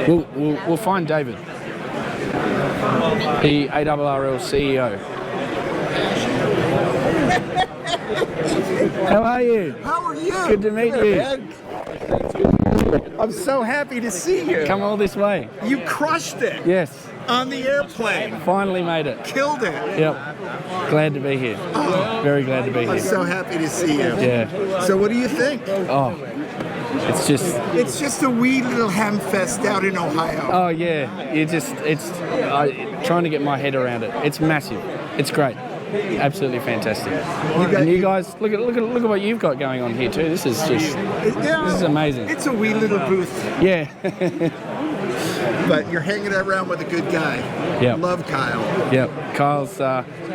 We'll find David, the ARRL CEO. How are you? How are you? Good to meet you. I'm so happy to see you. Come all this way. You crushed it. Yes. On the airplane. Finally made it. Killed it. Yep. Glad to be here. Very glad to be here. I'm so happy to see you. Yeah. So what do you think? Oh, it's just a wee little ham fest out in Ohio. Oh yeah. It's trying to get my head around it. It's massive. It's great. Absolutely fantastic. And you guys, look at what you've got going on here too. This is this is amazing. It's a wee little booth. Yeah. But you're hanging around with a good guy. Yeah. Love Kyle. Yep.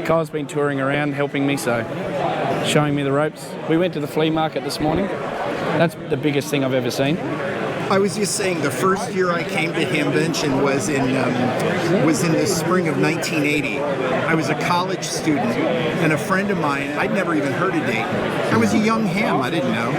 Kyle's been touring around helping me, so showing me the ropes. We went to the flea market this morning. That's the biggest thing I've ever seen. I was just saying, the first year I came to Hamvention was in the spring of 1980. I was a college student, and a friend of mine, I'd never even heard of Dayton. I was a young ham, I didn't know.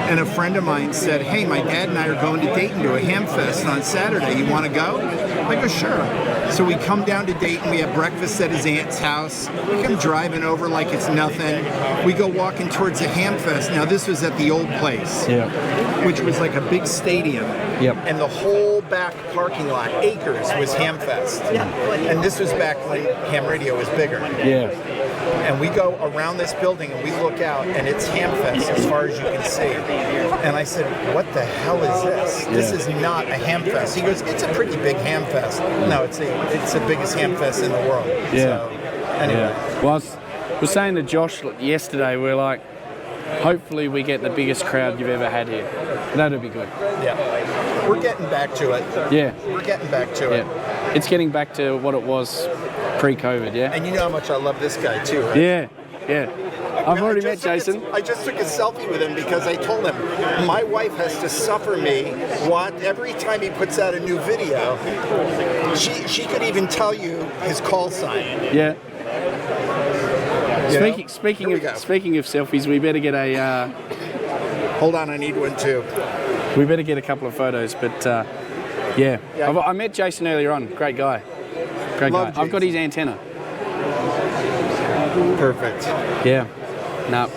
And a friend of mine said, hey, my dad and I are going to Dayton to a ham fest on Saturday. You want to go? I go, sure. So we come down to Dayton, we have breakfast at his aunt's house. We come driving over like it's nothing. We go walking towards the ham fest. Now this was at the old place, which was like a big stadium. Yep. And the whole back parking lot, acres, was Hamfest. And this was back when ham radio was bigger. Yeah. And we go around this building and we look out and it's Hamfest as far as you can see. And I said, what the hell is this? This is not a Hamfest. He goes, it's a pretty big Hamfest. No, it's the biggest Hamfest in the world. Yeah. So, anyway. Yeah. Well, I was saying to Josh yesterday, we're like, hopefully we get the biggest crowd you've ever had here. That'd be good. Yeah. We're getting back to it. Yeah. We're getting back to it. It's getting back to what it was pre-COVID, yeah? And you know how much I love this guy too, right? Yeah, yeah. I've already met Jason. I just took a selfie with him because I told him my wife has to suffer me every time he puts out a new video. She could even tell you his call sign. Yeah. Speaking of selfies, we better get a. Hold on, I need one too. We better get a couple of photos, but yeah. I met Jason earlier on. Great guy. Great guy. I've got his antenna. Perfect. Yeah. No.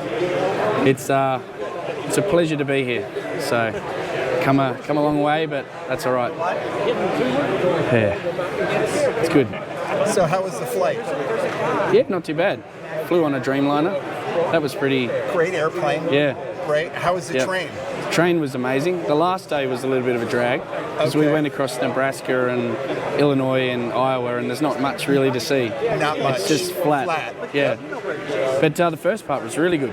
It's a pleasure to be here. So come a long way, but that's all right. Yeah. It's good. So how was the flight? Yeah, not too bad. Flew on a Dreamliner. That was pretty... Great airplane. Yeah. Great. How was the train? The train was amazing. The last day was a little bit of a drag because we went across Nebraska and Illinois and Iowa, and there's not much really to see. Not much. It's just flat. Yeah. But the first part was really good.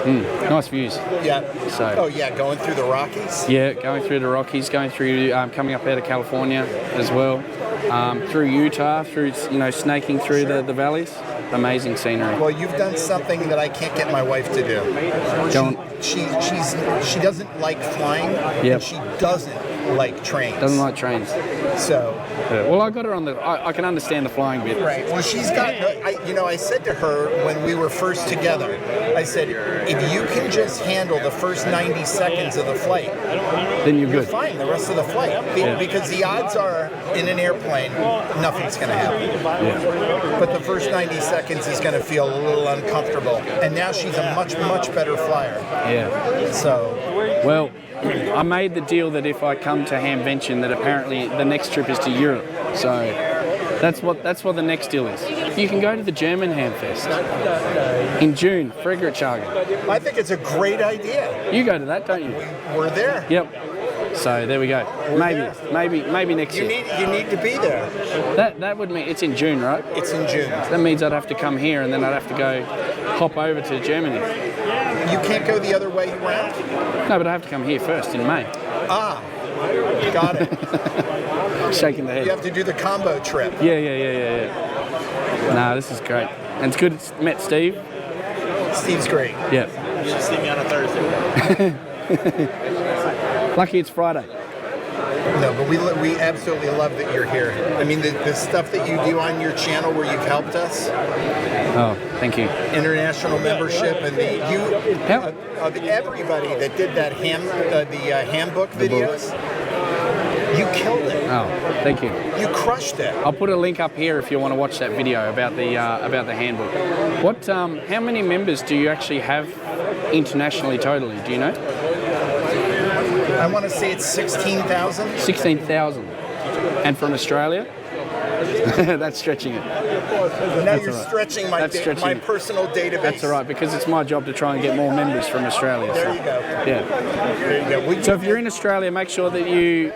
Nice views. Yeah. So. Oh yeah, going through the Rockies. Yeah, going through the Rockies, going through coming up out of California as well, through Utah, through snaking through the valleys. Amazing scenery. Well, you've done something that I can't get my wife to do. She doesn't like flying, and she doesn't like trains. Doesn't like trains. So. Yeah. Well, I got her on I can understand the flying bit. Right. Well, she's got. I said to her when we were first together, I said, if you can just handle the first 90 seconds of the flight, then you're good. Fine the rest of the flight. Because the odds are in an airplane, nothing's going to happen. Yeah. But the first 90 seconds is going to feel a little uncomfortable. And now she's a much, much better flyer. Yeah. So. Well, I made the deal that if I come to Hamvention, that apparently the next trip is to Europe. So that's what the next deal is. You can go to the German Hamfest in June, Friedrichshagen. I think it's a great idea. You go to that, don't you? We're there. Yep. So there we go. Maybe next year. You need to be there. That would mean it's in June, right? It's in June. That means I'd have to come here and then I'd have to go hop over to Germany. You can't go the other way around? No, but I have to come here first in May. Ah, got it. Shaking the head. You have to do the combo trip. Yeah. Nah, this is great. And it's good. Met Steve. Steve's great. Yeah. You should see me on a Thursday. Lucky it's Friday. No, but we absolutely love that you're here. I mean, the stuff that you do on your channel where you've helped us. Oh, thank you. International membership and of everybody that did that handbook videos. You killed it. Oh, thank you. You crushed it. I'll put a link up here if you want to watch that video about the handbook. What? How many members do you actually have internationally totally? Do you know? I want to say it's 16,000. 16,000. And from Australia? That's stretching it. Now you're stretching my personal database. That's all right, because it's my job to try and get more members from Australia. There you go. Yeah. There you go. So if you're in Australia, make sure that you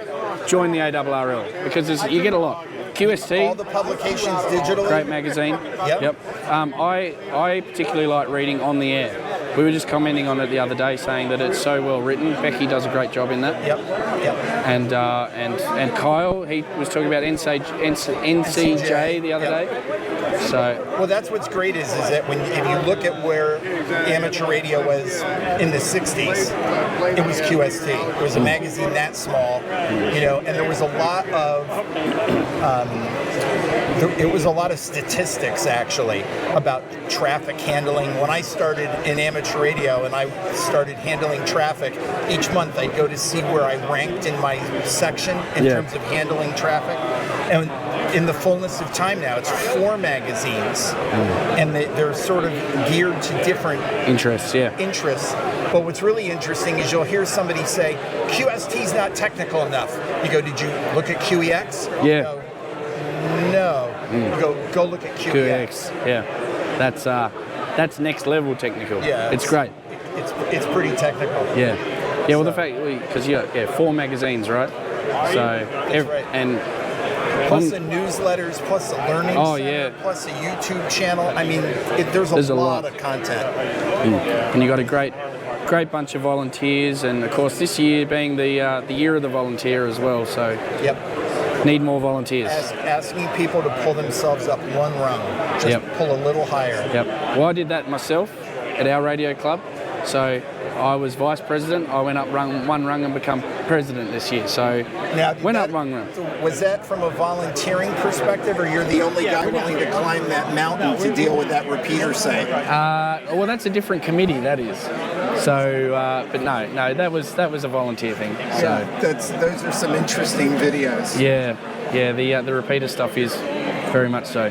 join the ARRL, because you get a lot. QST. All the publications digitally. Great magazine. Yep. I particularly like reading On the Air. We were just commenting on it the other day, saying that it's so well written. Becky does a great job in that. Yep. And Kyle, he was talking about NCJ the other day. So. Well, that's what's great is that if you look at where amateur radio was in the 60s, it was QST. It was a magazine that small, and there was a lot of statistics actually about traffic handling. When I started in amateur radio and I started handling traffic, each month I'd go to see where I ranked in my section in terms of handling traffic. And in the fullness of time now, it's 4 magazines, and they're sort of geared to different interests. But what's really interesting is you'll hear somebody say, QST's not technical enough. You go, did you look at QEX? Yeah. Go, no. You go look at QEX. Yeah. That's next level technical. Yeah. It's great. It's pretty technical. Yeah. Yeah, well, the fact, because 4 magazines, right? So, that's right. And plus the newsletters, plus the learning center, plus the YouTube channel. I mean, there's a lot of content. And you got a great bunch of volunteers, and of course this year being the year of the volunteer as well. So need more volunteers. Asking people to pull themselves up one rung, just pull a little higher. Well, I did that myself at our radio club. So I was vice president. I went up one rung and become president this year. So up one rung. Was that from a volunteering perspective, or you're the only guy willing to climb that mountain to deal with that repeater saying? Well, that's a different committee. That is. So, but no, that was a volunteer thing. So those are some interesting videos. Yeah. The repeater stuff is very much so.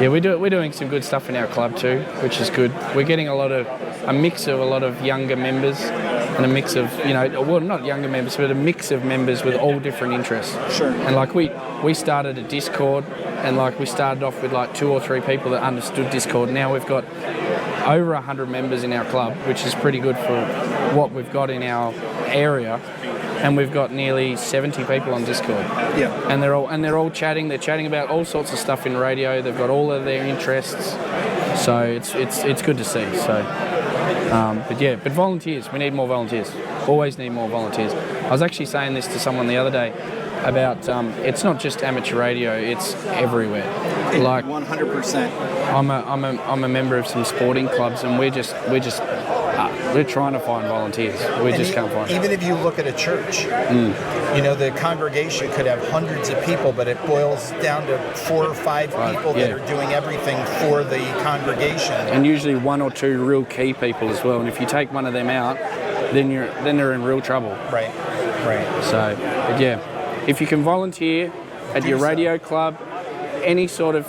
Yeah, we're doing some good stuff in our club too, which is good. We're getting a mix of a lot of younger members, and a mix of not younger members, but a mix of members with all different interests. Sure. And like we started a Discord, and like we started off with like 2 or 3 people that understood Discord. Now we've got over 100 members in our club, which is pretty good for what we've got in our area. And we've got nearly 70 people on Discord. Yeah. And they're all chatting. They're chatting about all sorts of stuff in radio. They've got all of their interests. So it's good to see. So, but volunteers. We need more volunteers. Always need more volunteers. I was actually saying this to someone the other day about it's not just amateur radio. It's everywhere. Like 100%. I'm a member of some sporting clubs, and we're trying to find volunteers. We just can't find them. Even if you look at a church, the congregation could have hundreds of people, but it boils down to 4 or 5 people that are doing everything for the congregation. And usually 1 or 2 real key people as well. And if you take one of them out, then they're in real trouble. Right. So, if you can volunteer at your radio club, any sort of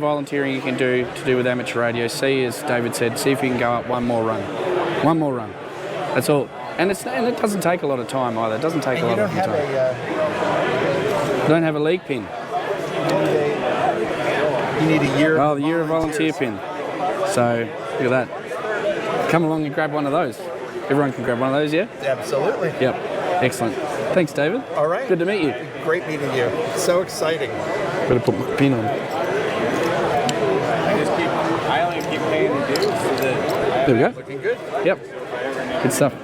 volunteering you can do to do with amateur radio, as David said, see if you can go up one more rung. That's all. And it doesn't take a lot of time either. It doesn't take a lot of time. You don't have a league pin. You need a year. Oh, the year of volunteer pin. So look at that. Come along and grab one of those. Everyone can grab one of those, yeah? Absolutely. Yep. Excellent. Thanks, David. All right. Good to meet you. Great meeting you. So exciting. Better put my pin on. I only keep paying the dues so that There we go. Looking good. Yep. Good stuff.